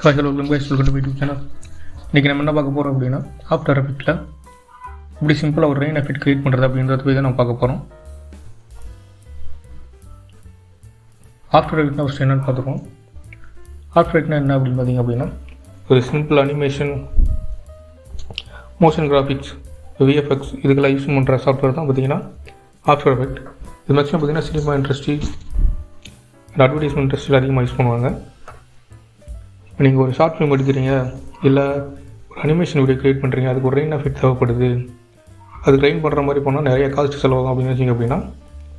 Hi hello guys, welcome to YouTube channel. இன்றைக்கி நம்ம என்ன பார்க்க போகிறோம் அப்படின்னா, ஆஃப்டர் எஃபெக்ட்டில் இப்படி சிம்பிளாக ஒரு ரெயின் எஃபெக்ட் க்ரியேட் பண்ணுறது அப்படின்றத போய் தான் நம்ம பார்க்க போகிறோம். ஆஃப்டர் எஃபெக்ட்னா ஃபஸ்ட் என்னென்னு பார்த்துருவோம். ஆஃப்டர் எஃபெக்ட்னா என்ன அப்படின்னு பார்த்தீங்க அப்படின்னா, ஒரு simple animation, motion graphics, VFX இதுக்கெல்லாம் யூஸ் பண்ணுற சாஃப்ட்வேர் தான் பார்த்தீங்கன்னா ஆஃப்டர் எஃபெக்ட். இது மேக்ஸிமம் பார்த்தீங்கன்னா சினிமா இண்டஸ்ட்ரி அண்ட் அட்வர்டைஸ்மெண்ட் இண்டஸ்ட்ரியில் அதிகமாக யூஸ் பண்ணுவாங்க. இப்போ நீங்கள் ஒரு ஷார்ட் ஃபிலிம் எடுக்கிறீங்க, இல்லை ஒரு அனிமேஷன் வீடியோ க்ரியேட் பண்ணுறீங்க, அதுக்கு ஒரு ரெயின் எஃபெக்ட் தேவைப்படுது, அது ரெயின் பண்ணுற மாதிரி போனால் நிறைய காஸ்ட் செலவாகும் அப்படின்னு வச்சிங்க அப்படின்னா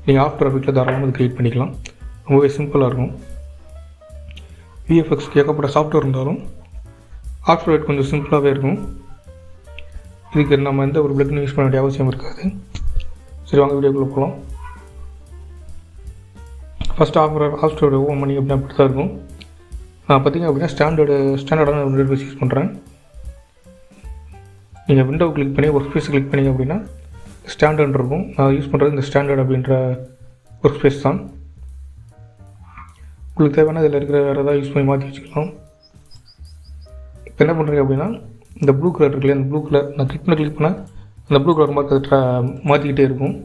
நீங்கள் ஆஃப்டர் எஃபெக்ட்டில் தாராளமாக அது க்ரியேட் பண்ணிக்கலாம். ரொம்பவே சிம்பிளாக இருக்கும். விஎஃப்எக்ஸ் ஏகப்பட்ட சாஃப்ட்வேர் இருந்தாலும் ஆஃப்டர் எஃபெக்ட் கொஞ்சம் சிம்பிளாகவே இருக்கும். இதுக்கு நம்ம எந்த ஒரு பிளக்னு யூஸ் பண்ண வேண்டிய அவசியம் இருக்காது. சரி, வாங்க வீடியோக்குள்ளே போகலாம். ஃபஸ்ட்டு ஆஃப்டர் ஓப்பன் பண்ணி அப்படின்னா அப்படி தான் இருக்கும். நான் பார்த்திங்க அப்படின்னா ஸ்டாண்டர்டான இன்டர்ஃபேஸ் யூஸ் பண்ணுறேன். நீங்கள் விண்டோ கிளிக் பண்ணி ஒர்க் ஸ்பேஸ் கிளிக் பண்ணிங்க அப்படின்னா ஸ்டாண்டர்ட் இருக்கும். நான் யூஸ் பண்ணுறது இந்த ஸ்டாண்டர்ட் அப்படின்ற ஒர்க் ஸ்பேஸ் தான். உங்களுக்கு தேவையான இதில் இருக்கிற வேறு ஏதாவது யூஸ் பண்ணி மாற்றி வச்சுக்கலாம். இப்போ என்ன பண்ணுறீங்க அப்படின்னா, இந்த ப்ளூ கலர் இருக்குல்லையா, அந்த ப்ளூ கலர் நான் கிளிக் பண்ண அந்த ப்ளூ கலர் மார்க் மாற்றிக்கிட்டே இருக்கும்.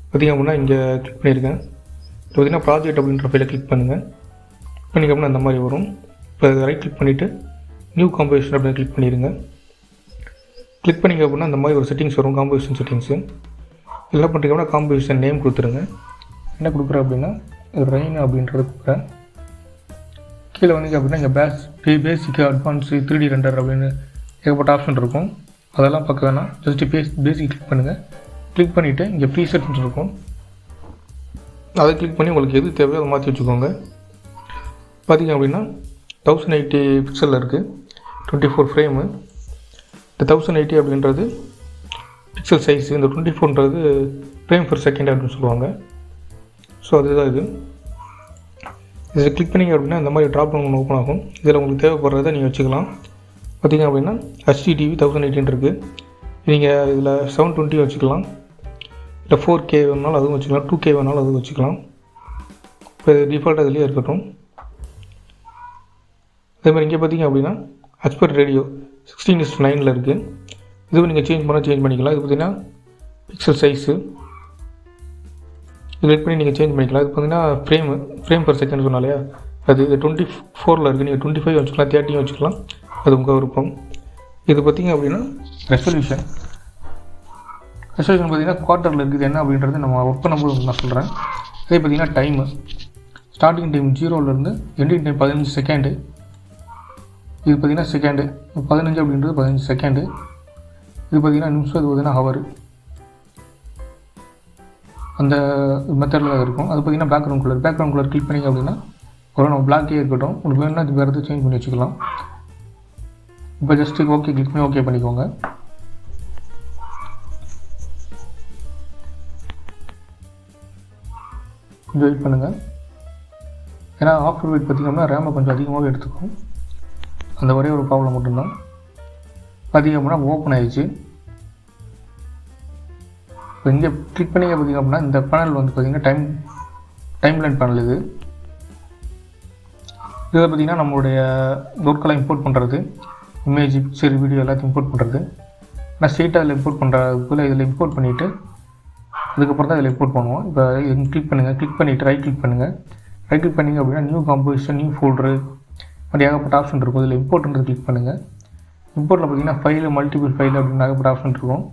பார்த்திங்க அப்படின்னா இங்கே கிளிக் பண்ணியிருக்கேன். இப்போ பார்த்திங்கன்னா ப்ராஜெக்ட் அப்படின்ற ஃபைலை கிளிக் பண்ணுங்கள். பண்ணிங்க அப்படின்னா அந்த மாதிரி வரும். இப்போ ரைட் கிளிக் பண்ணிவிட்டு நியூ காம்போசிஷன் அப்படின்னு கிளிக் பண்ணிடுங்க. கிளிக் பண்ணிங்க அப்படின்னா அந்த மாதிரி ஒரு செட்டிங்ஸ் வரும், காம்போசிஷன் செட்டிங்ஸு. என்ன பண்ணுறீங்க அப்படின்னா காம்போசிஷன் நேம் கொடுத்துருங்க. என்ன கொடுக்குறேன் அப்படின்னா ரெயின் அப்படின்றது கொடுக்குறேன். கீழே வந்தீங்க அப்படின்னா இங்கே பேசிக்கு அட்வான்ஸு 3D ரெண்டர் அப்படின்னு ஏகப்பட்ட ஆப்ஷன் இருக்கும். அதெல்லாம் பார்க்க வேணாம், ஜஸ்ட்டு பேசிக் கிளிக் பண்ணுங்கள். கிளிக் பண்ணிவிட்டு இங்கே ப்ரீசெட்ஸ் இருக்கும், அதை கிளிக் பண்ணி உங்களுக்கு எது தேவையோ அதை மாற்றி வச்சுக்கோங்க. பார்த்திங்க அப்படின்னா 1080 பிக்சலில் இருக்குது, 24 ஃப்ரேமு. இந்த 1080 அப்படின்றது பிக்சல் சைஸு, இந்த 24ன்றது ஃப்ரேம் பர் செகண்ட் அப்படின்னு சொல்லுவாங்க. ஸோ அதுதான் இது. இதை கிளிக் பண்ணிங்க அப்படின்னா இந்த மாதிரி ட்ராப் டவுன் ஓப்பன் ஆகும். இதில் உங்களுக்கு தேவைப்படுறதை நீங்கள் வச்சுக்கலாம். பார்த்திங்க அப்படின்னா HDTV 1080 இருக்குது. நீங்கள் இதில் 720 வச்சுக்கலாம், இல்லை 4K வேணாலும் அதுவும் வச்சுக்கலாம், 2K வேணாலும் அதுவும் வச்சுக்கலாம். இப்போ டிஃபால்ட்டாக இதுலேயே இருக்கட்டும். அதே மாதிரி இங்கே பார்த்திங்க அப்படின்னா ஆஸ்பெக்ட் ரேடியோ 16:9 இருக்குது. இதுவும் நீங்கள் சேஞ்ச் பண்ணிக்கலாம். இது பார்த்திங்கன்னா பிக்சல் சைஸு இது கிளிக் பண்ணி நீங்கள் சேஞ்ச் பண்ணிக்கலாம். இது பார்த்திங்கன்னா ஃப்ரேம் பர் செகண்ட் சொன்னாலையா, அது 24 இருக்குது. நீங்கள் 25 வச்சுக்கலாம், 30 வச்சுக்கலாம், அது உங்கள் விருப்பம். இது பார்த்திங்க அப்படின்னா ரெசல்யூஷன் பார்த்திங்கன்னா குவார்ட்டரில் இருக்குது. என்ன அப்படின்றது நம்ம ஒர்க் பண்ணும்போது நான் சொல்கிறேன். அதே பார்த்திங்கன்னா டைமு, ஸ்டார்டிங் டைம் 0லேருந்து எண்டிங் டைம் 15 செகண்டு. இது பார்த்திங்கன்னா செகண்டு, 15 அப்படின்றது 15 செகண்டு. இது பார்த்திங்கன்னா நிமிஷம், இது பார்த்திங்கன்னா ஹவர். அந்த மெத்தடில் தான் இருக்கும். அது பார்த்திங்கன்னா பேக்ரவுண்ட் கலர் கிளிக் பண்ணிங்க அப்படின்னா ஒரு நம்ம பிளாக்கே இருக்கட்டும். உங்களுக்கு வேணும்னா இது வேறு சேஞ்ச் பண்ணி வச்சுக்கலாம். இப்போ ஜஸ்ட்டு ஓகே கிளிக் பண்ணி ஓகே பண்ணிக்கோங்க. கொஞ்சம் வெயிட் பண்ணுங்கள். ஏன்னா ஆஃப்டர் வெயிட் பார்த்திங்கன்னா ரேமை கொஞ்சம் அதிகமாகவே எடுத்துக்கும். அந்த ஒரே ஒரு ப்ராப்ளம் மட்டும்தான். பார்த்திங்க அப்படின்னா ஓப்பன் ஆகிடுச்சு. இப்போ இங்கே கிளிக் பண்ணிங்க பார்த்திங்க அப்படின்னா இந்த பேனல் வந்து பார்த்திங்கன்னா டைம்லைன் பேனல். இது இதில் பார்த்திங்கன்னா நம்மளுடைய ஒர்க்கெல்லாம் இம்போர்ட் பண்ணுறது, இமேஜ், பிக்சர், வீடியோ எல்லாத்தையும் இம்போர்ட் பண்ணுறது. நான் ஸ்ட்ரெயிட்டாக இதில் இம்போர்ட் பண்ணுறதுக்குள்ள இதில் இம்போர்ட் பண்ணிவிட்டு அதுக்கப்புறம் தான் இதில் இம்போர்ட் பண்ணுவோம். இப்போ இது கிளிக் பண்ணுங்கள். கிளிக் பண்ணிவிட்டு ரைட் கிளிக் பண்ணுங்கள். ரைட் கிளிக் பண்ணிங்க அப்படின்னா நியூ காம்போசிஷன், நியூ ஃபோல்டரு, அப்படி ஏகப்பட்ட ஆப்ஷன் இருக்கும். இதில் இம்போர்ட்ன்றது கிளிக் பண்ணுங்கள். இம்போர்ட்டில் பார்த்திங்கன்னா ஃபைலு, மல்டிபிள் ஃபைல் அப்படின்னு ஏகப்பட்ட ஆப்ஷன் இருக்கும்.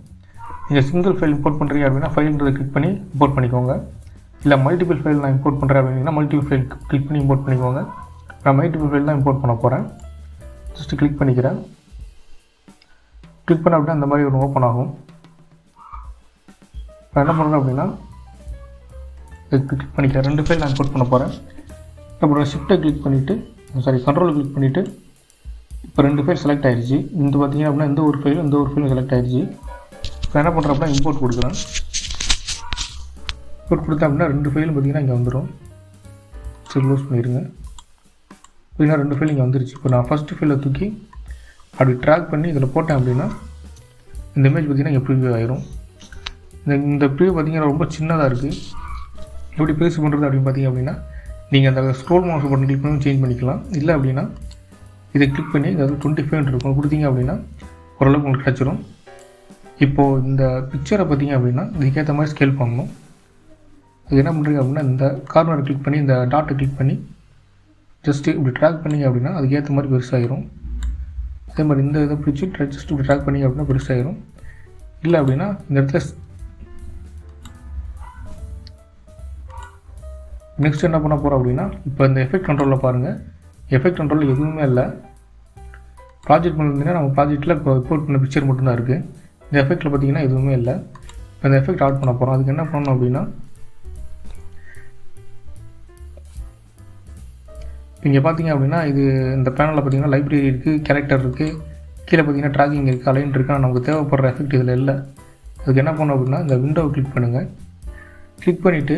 நீங்கள் சிங்கிள் ஃபைல் இம்போர்ட் பண்ணுறீங்க அப்படின்னா ஃபைல்ன்றதை கிளிக் பண்ணி இம்போர்ட் பண்ணிக்கோங்க. இல்லை மல்டிபிள் ஃபைல் நான் இம்போர்ட் பண்ணுறேன் அப்படின்னா மல்டிபிள் ஃபைல் கிளிக் பண்ணி இம்போர்ட் பண்ணிக்கோங்க. நான் மல்டிபிள் ஃபைல் தான் இம்போர்ட் பண்ண போகிறேன். ஜஸ்ட்டு கிளிக் பண்ணிக்கிறேன். கிளிக் பண்ண அப்படின்னா இந்த மாதிரி ஒரு ஓப்பன் ஆகும். நான் என்ன பண்ணுறேன் அப்படின்னா கிளிக் பண்ணிக்கிறேன். 2 ஃபைல் நான் இம்போர்ட் பண்ண போகிறேன். அப்புறம் ஷிஃப்ட்டை கிளிக் பண்ணிவிட்டு கண்ட்ரோல் கிளிக் பண்ணிவிட்டு இப்போ 2 ஃபைல் செலக்ட் ஆகிடுச்சு. இந்த பார்த்திங்கன்னா அப்படின்னா இந்த ஒரு ஃபைலும் செலக்ட் ஆகிடுச்சு. இப்போ என்ன பண்ணுறேன் அப்படின்னா இம்போர்ட் கொடுக்குறேன். இம்போர்ட் கொடுத்தேன் அப்படின்னா 2 ஃபைலும் பார்த்திங்கன்னா இங்கே வந்துடும். சரி, க்ளோஸ் பண்ணிடுங்க. அப்படின்னா 2 ஃபைல் இங்கே வந்துருச்சு. இப்போ நான் ஃபஸ்ட்டு ஃபைலை தூக்கி அப்படி ட்ராக் பண்ணி இதில் போட்டேன் அப்படின்னா இந்த இமேஜ் பார்த்திங்கன்னா இங்கே ப்ரிவியூ ஆகிரும். இந்த ப்ரிவியூ பார்த்திங்கன்னா ரொம்ப சின்னதாக இருக்குது. எப்படி பெருசு பண்ணுறது அப்படின்னு பார்த்திங்க அப்படின்னா நீங்கள் அந்த ஸ்க்ரோல் மவுஸ் பட்டன் கிளிக் பண்ணி சேஞ்ச் பண்ணிக்கலாம். இல்லை அப்படின்னா இதை கிளிக் பண்ணி அதாவது 25 இருக்கும் கொடுத்தீங்க அப்படின்னா ஓரளவுக்கு உங்களுக்கு கிடச்சிரும். இப்போது இந்த பிக்சரை பார்த்தீங்க அப்படின்னா இதுக்கேற்ற மாதிரி ஸ்கேல் பண்ணணும். அது என்ன பண்ணுறீங்க அப்படின்னா இந்த கார்னரை கிளிக் பண்ணி இந்த டாட்டை கிளிக் பண்ணி ஜஸ்ட்டு இப்படி ட்ராக் பண்ணிங்க அப்படின்னா அதுக்கேற்ற மாதிரி பெருசாகிடும். அதே மாதிரி இந்த இதை பிடிச்சி ஜஸ்ட் இப்படி ட்ராக் பண்ணிங்க அப்படின்னா பெருசாகிடும். இல்லை அப்படின்னா இந்த இடத்துல நெக்ஸ்ட் என்ன பண்ண போகிறோம் அப்படின்னா இப்போ இந்த எஃபெக்ட் கண்ட்ரோலில் பாருங்கள். எஃபெக்ட் கண்ட்ரோலில் எதுவுமே இல்லை. ப்ராஜெக்ட் பண்ணியிருந்தீங்கன்னா நம்ம ப்ராஜெக்ட்டில் இப்போ இம்போர்ட் பண்ண பிக்சர் மட்டும்தான் இருக்குது. இந்த எஃபெக்ட்டில் பார்த்தீங்கன்னா எதுவுமே இல்லை. இப்போ இந்த எஃபெக்ட் ஆட் பண்ண போகிறோம். அதுக்கு என்ன பண்ணணும் அப்படின்னா இங்கே பார்த்தீங்க அப்படின்னா இது இந்த பேனலில் பார்த்தீங்கன்னா லைப்ரரி இருக்குது, கேரக்டர் இருக்குது, கீழே பார்த்தீங்கன்னா ட்ராக்கிங் இருக்குது, அலைன் இருக்குது. ஆனால் நமக்கு தேவைப்படுற எஃபெக்ட் இதில் இல்லை. அதுக்கு என்ன பண்ணணும் அப்படின்னா இந்த விண்டோவை கிளிக் பண்ணுங்கள். கிளிக் பண்ணிவிட்டு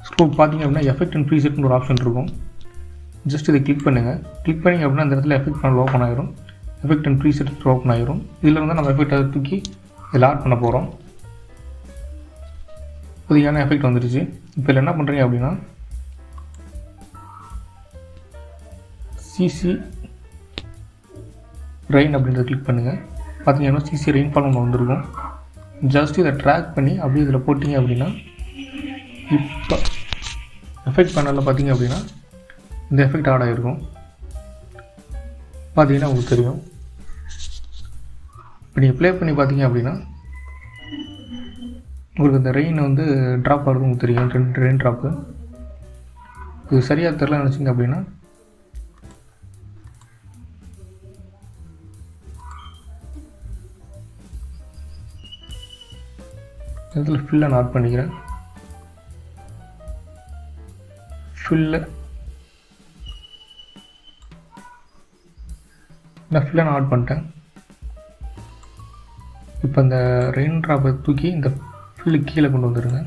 ஸ்க்ரோல் பார்த்தீங்க அப்படின்னா எஃபெக்ட் அண்ட் ப்ரீசெட்னு ஒரு ஆப்ஷன் இருக்கும். ஜஸ்ட் இதை கிளிக் பண்ணுங்கள். கிளிக் பண்ணிங்க அப்படின்னா அந்த இடத்துல எஃபெக்ட் பேனல் ஓப்பன் ஆகிரும். எஃபெக்ட் அண்ட் ப்ரீசெட் ஓப்பன் ஆகிரும். இதில் வந்து நம்ம எஃபெக்டை தூக்கி இதில் ஆட் பண்ண போகிறோம். புதியான எஃபெக்ட் வந்துடுச்சு. இப்போ இதில் என்ன பண்ணுறீங்க அப்படின்னா சிசி ரெயின் அப்படின்றத கிளிக் பண்ணுங்கள். பார்த்தீங்கன்னா சிசி ரெயின்ஃபால் ஒன்று வந்துருக்கும். ஜஸ்ட் இதை ட்ராக் பண்ணி அப்படியே இதில் போட்டிங்க அப்படின்னா இப்போ எஃபெக்ட் பேனலில் பார்த்தீங்க அப்படின்னா இந்த எஃபெக்ட் ஆட் ஆகிருக்கும். பார்த்தீங்கன்னா உங்களுக்கு தெரியும். இப்போ நீங்கள் ப்ளே பண்ணி பார்த்தீங்க அப்படின்னா உங்களுக்கு இந்த ரெயின் வந்து ட்ராப் ஆகிறது உங்களுக்கு தெரியும். 2 ரெயின் ட்ராப்பு. இது சரியாக தெரில நினச்சிங்க அப்படின்னா இதில் ஃபில்லை நான் ஆட் பண்ணிக்கிறேன். ஃபில்லை நான் ஆட் பண்ணிட்டேன். இப்போ இந்த ரெயின் ட்ராப்பை தூக்கி இந்த ஃபில்லு கீழே கொண்டு வந்துடுங்க.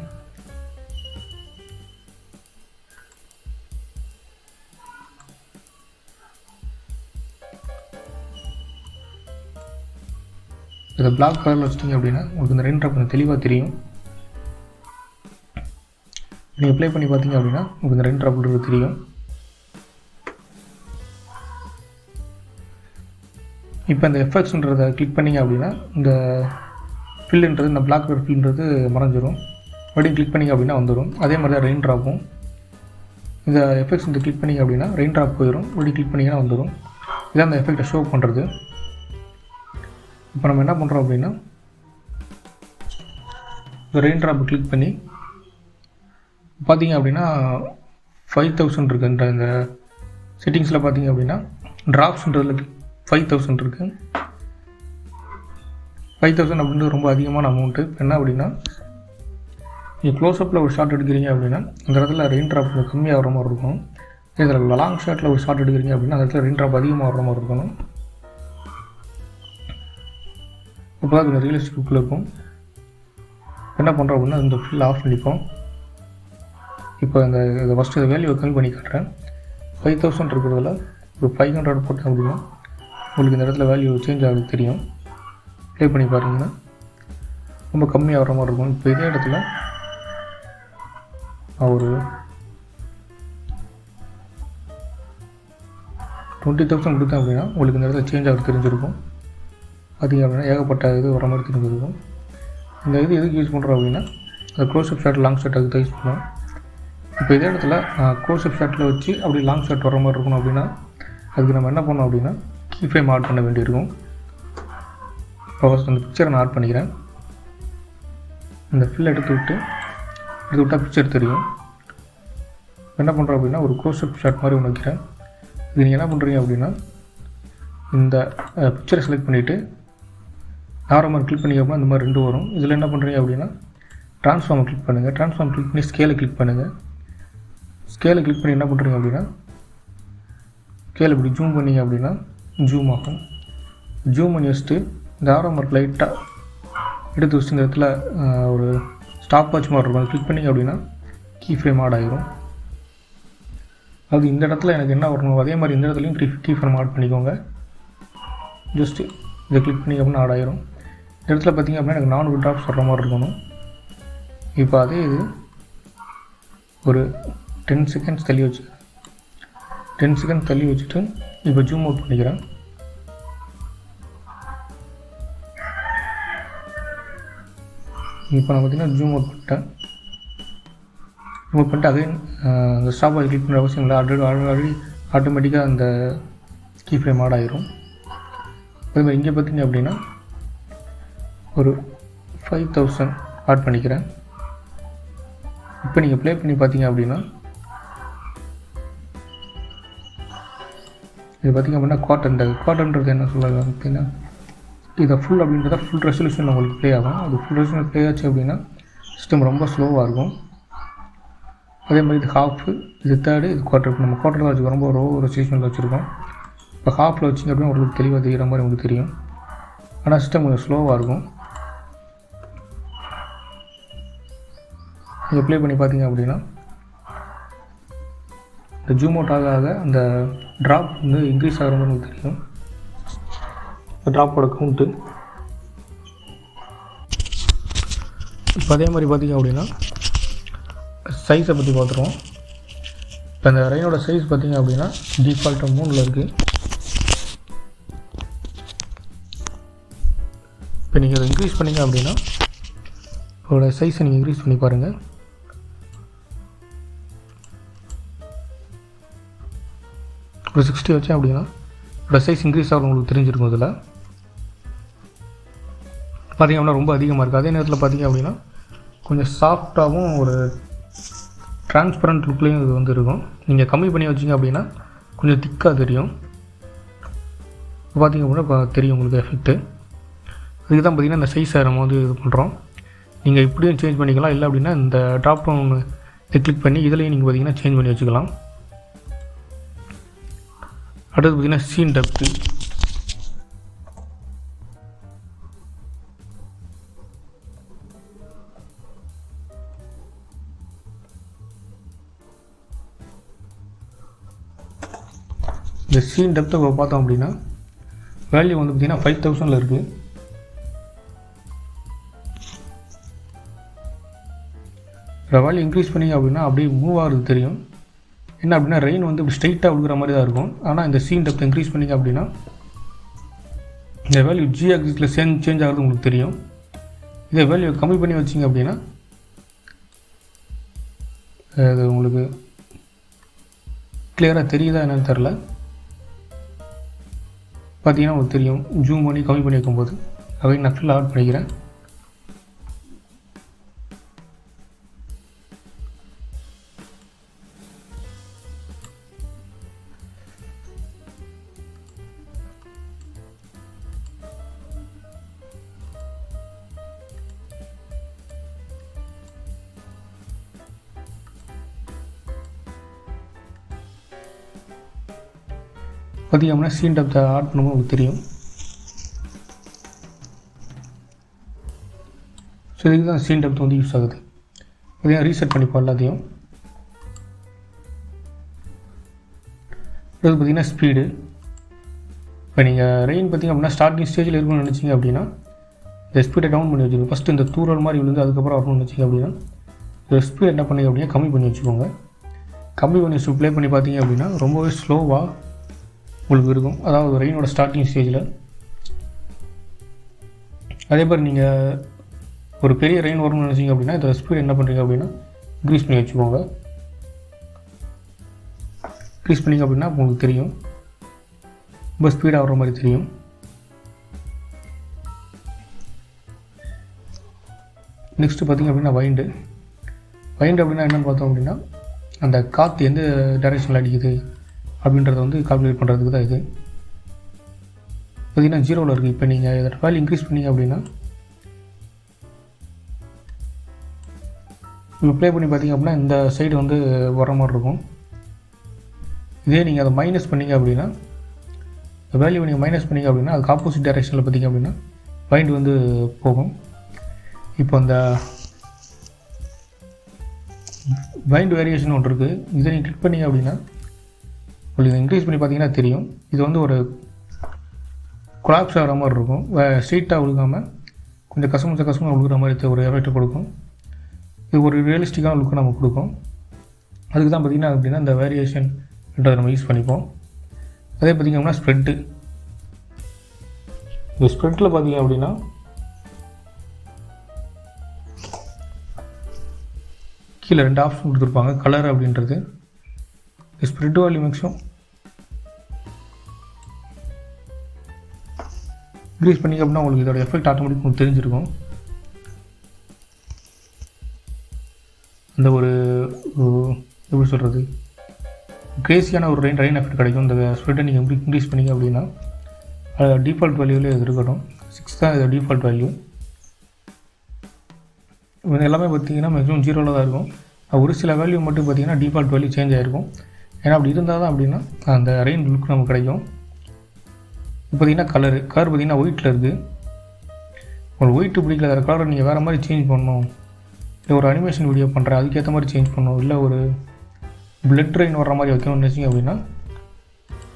இதை பிளாக் கலரில் வச்சிட்டிங்க அப்படின்னா உங்களுக்கு இந்த ரெயின் ட்ராப் கொஞ்சம் தெளிவாக தெரியும். நீங்கள் ப்ளே பண்ணி பார்த்தீங்க அப்படின்னா உங்களுக்கு இந்த ரெயின் ட்ராப் தெரியும். இப்போ இந்த எஃபெக்ட்ஸ்ன்றதை கிளிக் பண்ணிங்க அப்படின்னா இந்த ஃபில்லுன்றது இந்த பிளாக் கலர் ஃபில்ன்றது மறைஞ்சிரும். மறுபடியும் கிளிக் பண்ணிங்க அப்படின்னா வந்துடும். அதே மாதிரி தான் ரெயின் ட்ராப்பும். இந்த எஃபெக்ட்ஸ் இந்த கிளிக் பண்ணிங்க அப்படின்னா ரெயின் ட்ராப் போயிடும். மறுபடியும் கிளிக் பண்ணிங்கன்னா வந்துடும். இதான் அந்த எஃபெக்டை ஷோ பண்ணுறது. இப்போ நம்ம என்ன பண்ணுறோம் அப்படின்னா இந்த ரெயின் ட்ராப்பை கிளிக் பண்ணி பார்த்தீங்க அப்படின்னா 5000 இருக்குது. இந்த செட்டிங்ஸில் பார்த்தீங்க அப்படின்னா ட்ராப்ஸ்ன்றதில் 5000 இருக்குது. 5000 அப்படின்றது ரொம்ப அதிகமான அமௌண்ட்டு. இப்போ என்ன அப்படின்னா நீங்கள் க்ளோஸ்அப்பில் ஒரு ஷாட் எடுக்கிறீங்க அப்படின்னா அந்த இடத்துல ரெயின் ட்ராப் கம்மியாக வர மாதிரி இருக்கும். இதில் லாங் ஷாட்டில் ஒரு ஷாட் எடுக்கிறீங்க அப்படின்னா அந்த இடத்துல ரெயின் ட்ராப் அதிகமாக வர மாதிரி இருக்கணும். இப்போ தான் கொஞ்சம் ரியலிஸ்டிக் லுக்கில் இருக்கும். என்ன பண்ணுறோம் அப்படின்னா இந்த ஃபில் ஆஃப் பண்ணிப்போம். இப்போ இதை ஃபஸ்ட்டு இந்த வேல்யூவை கம்மி பண்ணி காட்டுறேன். 5000 இருக்கிறதுல ஒரு 500 போட்டேன் அப்படின்னா உங்களுக்கு இந்த இடத்துல வேல்யூ சேஞ்ச் ஆகுது தெரியும். ப்ளே பண்ணி பாருங்கன்னா ரொம்ப கம்மியாக வர மாதிரி இருக்கும். இப்போ இதே இடத்துல ஒரு 20,000 கொடுத்தேன் அப்படின்னா உங்களுக்கு இந்த இடத்துல சேஞ்ச் ஆகுது தெரிஞ்சிருக்கும். பார்த்தீங்க அப்படின்னா ஏகப்பட்ட இது வர மாதிரி தெரிஞ்சிருக்கும். இந்த இது எதுக்கு யூஸ் பண்ணுறோம் அப்படின்னா அந்த க்ளோஸ்அப் ஷாட் லாங் ஷாட் அதுக்கு தான் யூஸ் பண்ணுவோம். இப்போ இதே இடத்துல க்ளோஸ்அப் ஷாட்டில் வச்சு அப்படி லாங் ஷாட் வர மாதிரி இருக்கணும் அப்படின்னா அதுக்கு நம்ம என்ன பண்ணோம் அப்படின்னா கீ ஃப்ரேம் ஆட் பண்ண வேண்டியிருக்கும். இப்போ ஃபஸ்ட் அந்த பிக்சரை நான் ஆட் பண்ணிக்கிறேன். இந்த ஃபில் எடுத்து விட்டால் பிக்சர் தெரியும். என்ன பண்ணுறோம் அப்படின்னா ஒரு க்ளோஸ்அப் ஷாட் மாதிரி ஒன்று வைக்கிறேன். இது நீங்கள் என்ன பண்ணுறீங்க அப்படின்னா இந்த பிக்சரை செலக்ட் பண்ணிவிட்டு நார்மல் கிளிக் பண்ணிங்க அப்படின்னா இந்த மாதிரி 2 வரும். இதில் என்ன பண்ணுறீங்க அப்படின்னா ட்ரான்ஸ்ஃபார்மை கிளிக் பண்ணுங்கள். ட்ரான்ஸ்ஃபார்ம் கிளிக் பண்ணி ஸ்கேலை கிளிக் பண்ணுங்கள். ஸ்கேலை கிளிக் பண்ணி என்ன பண்ணுறீங்க அப்படின்னா ஸ்கேலை இப்படி ஜூம் பண்ணிங்க அப்படின்னா ஜூம் ஆகும். ஜூம் பண்ணி வச்சுட்டு இந்த ஆரோ மார்க் லைட்டாக எடுத்து வச்சு இந்த இடத்துல ஒரு ஸ்டாப் வாட்ச் மாதிரி இருக்கும். கிளிக் பண்ணிங்க அப்படின்னா கீ ஃப்ரேம் ஆட் ஆகிரும். அது இந்த இடத்துல எனக்கு என்ன வரணும் அதே மாதிரி இந்த இடத்துலையும் கீ ஃப்ரேம் ஆட் பண்ணிக்கோங்க. ஜஸ்ட்டு இதை கிளிக் பண்ணிங்க அப்படின்னா ஆட் ஆகிரும். இந்த இடத்துல பார்த்திங்க அப்படின்னா எனக்கு 4 ட்ராப்ஸ் வர்ற மாதிரி இருக்கணும். இப்போ அதே இது ஒரு 10 செகண்ட்ஸ் தள்ளி வச்சு 10 செகண்ட் தள்ளி வச்சுட்டு இப்போ ஜூம் அவுட் பண்ணிக்கிறேன். இப்போ நான் பார்த்தீங்கன்னா ஜூம் அவுட் பண்ணிட்டேன். ஜூம் அவுட் பண்ணிட்டு அகைன் அந்த ஸ்டாப் வாட்ச் கிளிக் பண்ணுற அவசியம் இல்லை. ஆல்ரெடி ஆட்டோமேட்டிக்காக அந்த கீ ஃப்ரேம் ஆட் ஆகிரும். அதே மாதிரி இங்கே பார்த்தீங்க அப்படின்னா ஒரு 5000 ஆட் பண்ணிக்கிறேன். இப்போ நீங்கள் ப்ளே பண்ணி பார்த்தீங்க அப்படின்னா இது பார்த்திங்க அப்படின்னா குவார்ட்டர்ன்றது என்ன சொல்லுவாங்க அப்படின்னா இதை ஃபுல் அப்படின்றத ஃபுல் ரெசல்யூஷன் உங்களுக்கு ப்ளே ஆகும். அது ஃபுல் ரெசல்யூஷன் ப்ளே ஆச்சு அப்படின்னா சிஸ்டம் ரொம்ப ஸ்லோவாக இருக்கும். அதே மாதிரி இது ஹாஃபு, இது தேர்டு, இது குவார்ட்டர். இப்போ நம்ம குவார்ட்டரில் வச்சுருக்கோம், ரொம்ப ஒரு ரெசல்யூஷனில் வச்சுருக்கோம். இப்போ ஹாஃபில் வச்சிங்க அப்படின்னா உங்களுக்கு தெளிவாக தெரிகிற மாதிரி உங்களுக்கு தெரியும். ஆனால் சிஸ்டம் கொஞ்சம் ஸ்லோவாக இருக்கும். நீங்கள் ப்ளே பண்ணி பார்த்தீங்க அப்படின்னா இந்த ஜூம் அவுட் ஆக அந்த ட்ராப் வந்து இன்க்ரீஸ் ஆகிற மாதிரி உங்களுக்கு தெரியும். இந்த ட்ராப்போட கவுண்ட்டு. இப்போ அதே மாதிரி பார்த்தீங்க அப்படின்னா சைஸை பற்றி பார்த்துருவோம். இப்போ இந்த ரெயினோட சைஸ் பார்த்தீங்க அப்படின்னா டிஃபால்ட்டாக 3 இருக்குது. இப்போ நீங்கள் அதை இன்க்ரீஸ் பண்ணிங்க அப்படின்னா இதோட சைஸை நீங்கள் இன்க்ரீஸ் பண்ணி பாருங்கள். ஒரு 60 வச்சேன் அப்படின்னா இதோட சைஸ் இன்க்ரீஸ் ஆகும் உங்களுக்கு தெரிஞ்சிருக்கும். இதில் பார்த்திங்க அப்படின்னா ரொம்ப அதிகமாக இருக்குது. அதே நேரத்தில் பார்த்திங்க அப்படின்னா கொஞ்சம் சாஃப்டாகவும் ஒரு டிரான்ஸ்பரண்ட் லுக்லேயும் இது வந்து இருக்கும். நீங்கள் கம்மி பண்ணி வச்சிங்க அப்படின்னா கொஞ்சம் திக்காக தெரியும். இப்போ பார்த்திங்க அப்படின்னா இப்போ தெரியும் உங்களுக்கு எஃபெக்ட்டு. அதுக்கு தான் பார்த்திங்கன்னா இந்த சைஸை நம்ம வந்து இது பண்ணுறோம். நீங்கள் இப்படியும் சேஞ்ச் பண்ணிக்கலாம், இல்லை அப்படின்னா இந்த ட்ராப் டவுன் இதை கிளிக் பண்ணி இதுலேயும் நீங்கள் பார்த்திங்கன்னா சேஞ்ச் பண்ணி வச்சுக்கலாம். அடுத்து பார்த்திங்கன்னா சீன் டெப்த்து. இந்த சீன் டெப்த்தை பார்த்தோம் அப்படின்னா வேல்யூ வந்து பார்த்திங்கன்னா 5000 இருக்குது. இந்த வேல்யூ இன்க்ரீஸ் பண்ணிங்க அப்படின்னா அப்படியே மூவ் ஆகிறது தெரியும். என்ன அப்படின்னா ரெயின் வந்து இப்படி ஸ்ட்ரைட்டாக விழுகிற மாதிரி தான் இருக்கும். ஆனால் இந்த சீன் டெப்த்தை இன்க்ரீஸ் பண்ணிங்க அப்படின்னா இந்த வேல்யூ ஜி ஆக்சிஸில் சேஞ்ச் ஆகிறது உங்களுக்கு தெரியும். இதே வேல்யூ கம்மி பண்ணி வச்சிங்க அப்படின்னா அது உங்களுக்கு கிளியராக தெரியுதா என்னன்னு தெரில. பார்த்தீங்கன்னா உங்களுக்கு தெரியும் ஜூம் பண்ணி கம்மி பண்ணி வைக்கும்போது. அதை நான் ஃபுல்லாக ஆட் பண்ணிக்கிறேன். பார்த்திங்க அப்படின்னா சீன் டெப்த்தை ஆட் பண்ணும்போது உங்களுக்கு தெரியும். ஸோ இதுக்கு தான் சீன் டெப்த் வந்து யூஸ் ஆகுது. இதையும் ரீசெட் பண்ணிப்போம் எல்லாத்தையும். இது பார்த்திங்கன்னா ஸ்பீடு. இப்போ நீங்கள் ரெயின் பார்த்திங்க அப்படின்னா ஸ்டார்டிங் ஸ்டேஜில் இருக்கணும்னு நினச்சிங்க அப்படின்னா இந்த ஸ்பீடை டவுன் பண்ணி வச்சுக்கோங்க. ஃபஸ்ட்டு இந்த தூரல் மாதிரி விழுந்து அதுக்கப்புறம் வரணும்னு நினச்சிங்க அப்படின்னா இந்த ஸ்பீட் என்ன பண்ணி அப்படின்னா கம்மி பண்ணி வச்சுக்கோங்க. கம்மி பண்ணி வச்சு ப்ளே பண்ணி பார்த்தீங்க அப்படின்னா ரொம்பவே ஸ்லோவாக உங்களுக்கு இருக்கும். அதாவது ரெயினோட ஸ்டார்டிங் ஸ்டேஜில். அதே மாதிரி நீங்கள் ஒரு பெரிய ரெயின் வரும்னு நினச்சிங்க அப்படின்னா இதோட ஸ்பீட் என்ன பண்ணுறீங்க அப்படின்னா இன்க்ரீஸ் பண்ணி வச்சுக்கோங்க. இன்க்ரீஸ் பண்ணிங்க அப்படின்னா உங்களுக்கு தெரியும் ரொம்ப ஸ்பீடாக வர மாதிரி தெரியும். நெக்ஸ்ட்டு பார்த்திங்க அப்படின்னா வைண்டு அப்படின்னா என்னென்னு பார்த்தோம் அப்படின்னா அந்த காற்று எந்த டைரெக்ஷனில் அடிக்குது அப்படின்றத வந்து கால்குலேட் பண்ணுறதுக்கு தான் இது. பார்த்திங்கன்னா 0ல் இருக்குது. இப்போ நீங்கள் இதோட வேல்யூ இன்க்ரீஸ் பண்ணிங்க அப்படின்னா இப்போ ப்ளே பண்ணி பார்த்திங்க அப்படின்னா இந்த சைடு வந்து வர மாதிரி இருக்கும். இதே நீங்கள் அதை மைனஸ் பண்ணிங்க அப்படின்னா இந்த வேல்யூ நீங்கள் மைனஸ் பண்ணிங்க அப்படின்னா அதுக்கு ஆப்போசிட் டைரெக்ஷனில் பார்த்திங்க அப்படின்னா வைண்ட் வந்து போகும். இப்போ அந்த வைண்ட் வேரியேஷன் ஒன்று இருக்குது. இதை நீங்கள் கிளிக் பண்ணிங்க அப்படின்னா உங்களுக்கு இன்க்ரீஸ் பண்ணி பார்த்தீங்கன்னா தெரியும். இது வந்து ஒரு கொலாப்ஸ் ஆகிற மாதிரி இருக்கும். ஸ்ட்ரெயிட்டாக விழுகாமல் கொஞ்சம் கசமாக விழுகிற மாதிரி ஒரு எஃபெக்ட் கொடுக்கும். இது ஒரு ரியலிஸ்டிக்கான லுக்கு நமக்கு கொடுக்கும். அதுக்கு தான் பார்த்திங்கன்னா அப்படின்னா இந்த வேரியேஷன் அதை நம்ம யூஸ் பண்ணிப்போம். அதே பார்த்திங்க அப்படின்னா ஸ்ப்ரெட்டு. இந்த ஸ்ப்ரெட்டில் பார்த்திங்க அப்படின்னா கீழே 2 ஆப்ஷன் கொடுத்துருப்பாங்க. கலர் அப்படின்றது ஸ்ப்ரெட் வேல்யூ மேக்ஸிமம் இன்க்ரீஸ் பண்ணிங்க அப்படின்னா உங்களுக்கு இதோட எஃபெக்ட் ஆட்டோமேட்டிக் உங்களுக்கு தெரிஞ்சிருக்கும். அந்த ஒரு எப்படி சொல்கிறது, கிரேசியான ஒரு ரெயின் எஃபெக்ட் கிடைக்கும். இந்த ஸ்ப்ரெட்டை நீங்கள் இன்க்ரீஸ் பண்ணிங்க அப்படின்னா டிஃபால்ட் வேல்யூவில் இது இருக்கட்டும். 6 தான் இது டிஃபால்ட் வேல்யூ. இது எல்லாமே பார்த்திங்கன்னா மேக்ஸிமம் 0ல் தான் இருக்கும். ஒரு சில வேல்யூ மட்டும் பார்த்திங்கன்னா டிஃபால்ட் வேல்யூ சேஞ்ச் ஆகிருக்கும். ஏன்னா அப்படி இருந்தால் தான் அப்படின்னா அந்த ரெயின் லுக் நமக்கு கிடைக்கும். இப்போ பார்த்திங்கன்னா கலர் பார்த்திங்கன்னா ஒயிட்டில் இருக்குது. உங்களுக்கு ஒயிட்டு பிடிக்கல, வேறு கலரை நீங்கள் வேறு மாதிரி சேஞ்ச் பண்ணணும், இல்லை ஒரு அனிமேஷன் வீடியோ பண்ணுறேன் அதுக்கேற்ற மாதிரி சேஞ்ச் பண்ணணும், இல்லை ஒரு பிளட் ரெயின் வர்ற மாதிரி வைக்கணும்னு நினச்சிங்க அப்படின்னா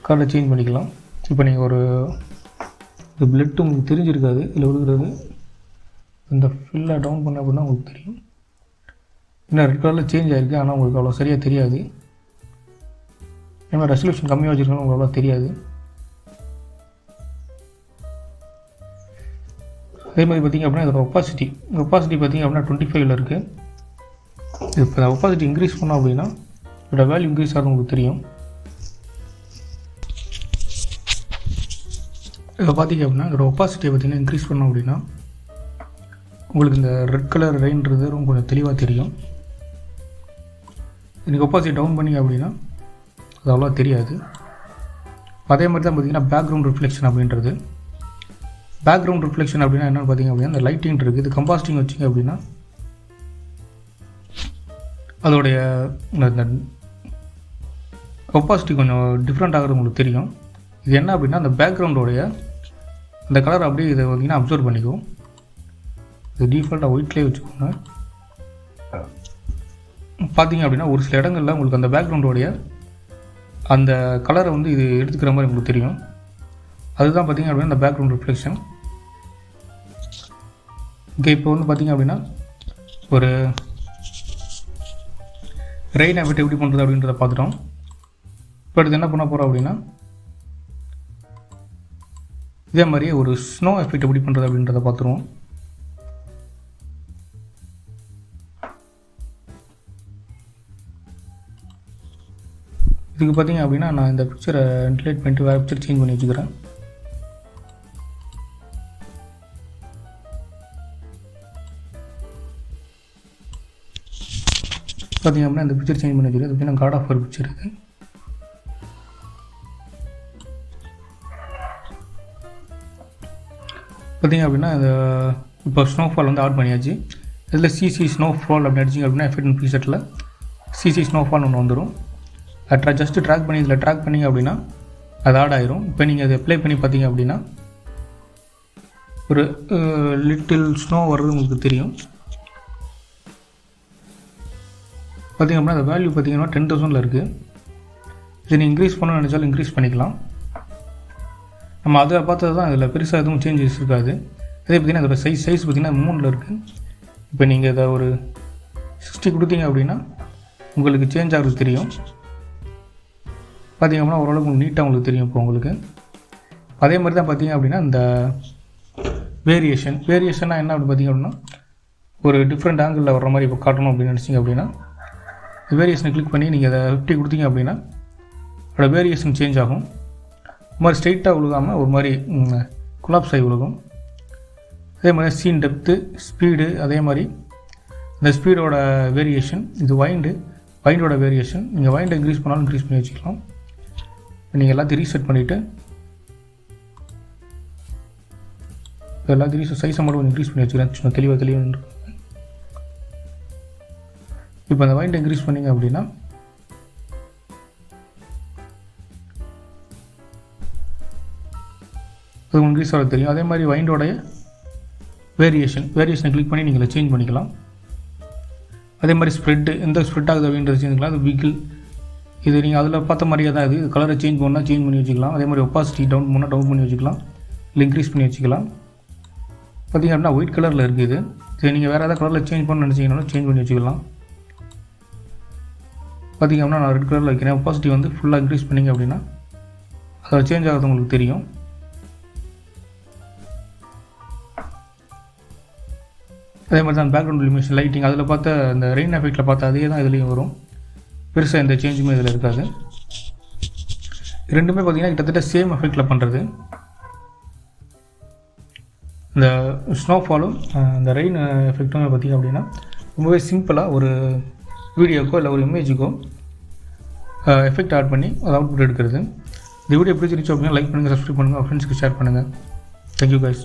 கலரை சேஞ்ச் பண்ணிக்கலாம். இப்போ நீங்கள் ஒரு பிளட்டு உங்களுக்கு தெரிஞ்சிருக்காது இல்லை விழுகிறது, இந்த ஃபில்லை டவுன் பண்ண அப்படின்னா உங்களுக்கு தெரியும். இன்னும் ரெட் கலரில் சேஞ்ச் ஆகிருக்கு, ஆனால் உங்களுக்கு அவ்வளோ சரியாக தெரியாது. ஏன்னா ரெசல்யூஷன் கம்மியாக வச்சுருக்கணும், உங்களுக்கு அவ்வளோ தெரியாது. அதே மாதிரி பார்த்திங்க அப்படின்னா இதோட ஒப்பாசிட்டி பார்த்திங்க அப்படின்னா 25ல் இருக்குது. இப்போ ஒப்பாசிட்டி இன்க்ரீஸ் பண்ணோம் அப்படின்னா இதோட வேல்யூ இன்க்ரீஸ் ஆகும் உங்களுக்கு தெரியும். இப்போ பார்த்திங்க அப்படின்னா இதோட ஒப்பாசிட்டியை பார்த்திங்கன்னா இன்க்ரீஸ் பண்ணோம் அப்படின்னா உங்களுக்கு இந்த ரெட் கலர் ரெயின்றது ரொம்ப கொஞ்சம் தெளிவாக தெரியும். எனக்கு ஒப்பாசிட்டி டவுன் பண்ணிங்க அப்படின்னா அது அவ்வளோவா தெரியாது. அதே மாதிரி தான் பார்த்திங்கன்னா பேக்ரவுண்ட் ரிஃப்ளெக்ஷன் அப்படின்றது. பேக்ரவுண்ட் ரிஃப்ளெக்ஷன் அப்படின்னா என்னென்னு பார்த்திங்க அப்படின்னா இந்த லைட்டிங் இருக்குது, இது கம்பாஸ்டிங் வச்சிங்க அப்படின்னா அதோடைய இந்த ஒப்பாசிட்டி கொஞ்சம் டிஃப்ரெண்ட் ஆகிறது உங்களுக்கு தெரியும். இது என்ன அப்படின்னா அந்த பேக்ரவுண்டோடைய அந்த கலர் அப்படியே இதை பார்த்திங்கன்னா அப்சர்வ் பண்ணிக்கும். இது டிஃபால்ட்டாக ஒயிட்லேயே வச்சுக்கோங்க. பார்த்திங்க அப்படின்னா ஒரு சில இடங்களில் உங்களுக்கு அந்த பேக்ரவுண்டோடைய அந்த கலரை வந்து இது எடுத்துக்கிற மாதிரி உங்களுக்கு தெரியும். அதுதான் பார்த்திங்க அப்படின்னா இந்த பேக்ரவுண்ட் ரிஃப்ளெக்ஷன். இங்கே இப்போ வந்து பார்த்திங்க அப்படின்னா ஒரு ரெயின் எஃபெக்ட் எப்படி பண்ணுறது அப்படின்றத பார்த்துட்டோம். இப்போ அடுத்து என்ன பண்ண போகிறோம் அப்படின்னா இதே மாதிரியே ஒரு ஸ்னோ எஃபெக்ட் எப்படி பண்ணுறது அப்படின்றத பார்த்துருவோம். இதுக்கு பார்த்திங்க அப்படின்னா நான் இந்த பிக்சரை டிலீட் பண்ணிட்டு வேறு பிக்சர் சேஞ்ச் பண்ணி வச்சுக்கிறேன். பார்த்திங்க அப்படின்னா இந்த பிக்சர் சேஞ்ச் பண்ணி வச்சுக்கிறேன். இது பார்த்திங்கன்னா காட் ஆஃப் வார் பிக்சர் இது. பார்த்திங்க அப்படின்னா இந்த இப்போ ஸ்னோஃபால் வந்து ஆட் பண்ணியாச்சு. இதில் சிசி ஸ்னோஃபால் அப்படி அடிச்சிங்க அப்படின்னா எஃபெக்ட் ப்ரீசெட்டில் சிசி ஸ்னோஃபால் ஒன்று வந்துடும். ஜஸ்ட்டு ட்ராக் பண்ணி இதில் ட்ராக் பண்ணிங்க அப்படின்னா அது ஆட் ஆயிரும். இப்போ நீங்கள் அதை அப்ளை பண்ணி பார்த்தீங்க அப்படின்னா ஒரு லிட்டில் ஸ்னோ வர்றது உங்களுக்கு தெரியும். பார்த்திங்க அப்படின்னா அந்த வேல்யூ பார்த்திங்கன்னா 10,000ல் இருக்குது. இதை நீங்கள் இன்க்ரீஸ் பண்ணணும்னு நினச்சாலும் இன்க்ரீஸ் பண்ணிக்கலாம். நம்ம அதை பார்த்தது தான் இதில் பெருசாக எதுவும் சேஞ்சஸ் இருக்காது. அதே பார்த்திங்கன்னா அதோட சைஸ் பார்த்திங்கன்னா 3ல் இருக்குது. இப்போ நீங்கள் இதை ஒரு 60 கொடுத்தீங்க அப்படின்னா உங்களுக்கு சேஞ்ச் ஆகிறது தெரியும். பார்த்திங்க அப்படின்னா ஓரளவுக்கு உங்களுக்கு நீட்டாக உங்களுக்கு தெரியும். இப்போ உங்களுக்கு அதே மாதிரி தான் பார்த்திங்க அப்படின்னா இந்த வேரியேஷன்னா என்ன அப்படின்னு பார்த்திங்க அப்படின்னா ஒரு டிஃப்ரெண்ட் ஆங்கிளில் வர்ற மாதிரி இப்போ காட்டணும் அப்படின்னு நினச்சிங்க அப்படின்னா வேரியேஷனை கிளிக் பண்ணி நீங்கள் அதை 50 கொடுத்தீங்க அப்படின்னா அதோட வேரியேஷன் சேஞ்ச் ஆகும். ஒரு மாதிரி ஸ்ட்ரெயிட்டாக விழுகாமல் ஒரு மாதிரி குலாப்ஸ் ஆகி விழுகும். அதே மாதிரி சீன் டெப்த்து ஸ்பீடு, அதே மாதிரி இந்த ஸ்பீடோட வேரியேஷன், இது வைண்டோட வேரியேஷன். நீங்கள் வைண்டை இன்க்ரீஸ் பண்ணாலும் இன்க்ரீஸ் பண்ணி வச்சுக்கலாம். நீங்கள் எல்லாத்தையும் ரீசெட் பண்ணிவிட்டு எல்லாத்தையும் சைஸை மட்டும் இன்க்ரீஸ் பண்ணி வச்சுக்கிறேன் சும்மா தெளிவாக. இப்போ அந்த வைண்டை இன்க்ரீஸ் பண்ணிங்க அப்படின்னா அது இன்க்ரீஸ் ஆக தெரியும். அதே மாதிரி வைண்டோடைய வேரியேஷனை கிளிக் பண்ணி நீங்கள் சேஞ்ச் பண்ணிக்கலாம். அதே மாதிரி ஸ்ப்ரெட்டு எந்த ஸ்ப்ரெட் ஆகுது அப்படின்றத சேஞ்ச் பண்ணிக்கலாம். அது விகில் இது நீங்கள் அதில் பார்த்த மாதிரியே தான் இது கலரை சேஞ்ச் பண்ணால் சேஞ்ச் பண்ணி வச்சுக்கலாம். அதே மாதிரி ஒப்பாசிட்டி டவுன் பண்ணால் டவுன் பண்ணி வச்சுக்கலாம், இல்லை இன்க்ரீஸ் பண்ணி வச்சுக்கலாம். பார்த்திங்க அப்படின்னா ஒயிட் கலரில் இருக்குது. சரி, நீங்கள் வேறு ஏதாவது கலரில் சேஞ்ச் பண்ண நினச்சிங்கனாலும் சேஞ்ச் பண்ணி வச்சுக்கலாம். பார்த்திங்க அப்படின்னா நான் ரெட் கலரில் வைக்கிறேன். ஒப்பாசிட்டி வந்து ஃபுல்லாக இன்க்ரீஸ் பண்ணிங்க அப்படின்னா அதில் சேஞ்ச் ஆகிறது உங்களுக்கு தெரியும். அதே மாதிரி தான் பேக்ரவுண்ட் இலுமினேஷன் லைட்டிங் அதில் பார்த்த அந்த ரெயின் எஃபெக்டில் பார்த்த அதே தான் இதுலேயும் வரும். பெருசாக எந்த சேஞ்சுமே இதில் இருக்காது. ரெண்டுமே பார்த்திங்கன்னா கிட்டத்தட்ட சேம் எஃபெக்டில் பண்ணுறது. இந்த ஸ்னோஃபாலும் இந்த ரெயின் எஃபெக்ட்டும் பார்த்திங்க அப்படின்னா ரொம்பவே சிம்பிளாக ஒரு வீடியோக்கோ இல்லை ஒரு இமேஜுக்கோ எஃபெக்ட் ஆட் பண்ணி அதை அவுட்புட் எடுக்கிறது. இந்த வீடியோ பிடிச்சிருச்சு அப்படின்னா லைக் பண்ணுங்கள், சப்ஸ்கிரைப் பண்ணுங்கள், ஃப்ரெண்ட்ஸ்க்கு ஷேர் பண்ணுங்கள். Thank you guys.